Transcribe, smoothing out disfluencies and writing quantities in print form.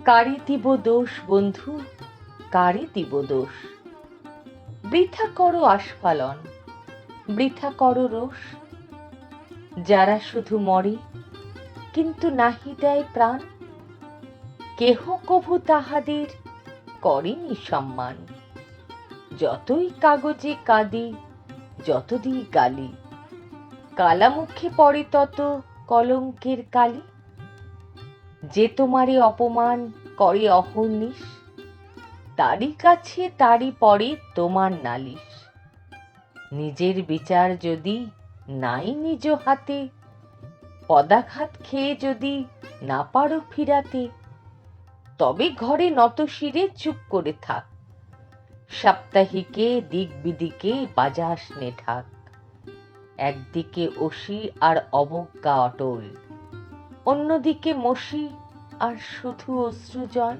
কারে দিব দোষ বন্ধু, কারে দিব দোষ? বৃথা করো আস্ফালন, বৃথা করো রোষ। যারা শুধু মরে কিন্তু নাহি দেয় প্রাণ, কেহ কভু তাহাদের করেনি সম্মান। যতই কাগজে কাঁদি, যত দিই গালি, কালা মুখে পড়ে তত কলঙ্কের কালি। যে তোমারে অপমান করে অহর্নিশ, তারই কাছে তারই পরে তোমার নালিশ। নিজের বিচার যদি নাই নিজ হাতে, পদাঘাত খেয়ে যদি না পারো ফিরাতে, তবে ঘরে নতশিরে চুপ করে থাক। সাপ্তাহিকে দিক বিদিকে বাজাস নে ঢাক। একদিকে অসি আর অবজ্ঞা অটল, অন্যদিকে মসি আর শুধু অশ্রুজল।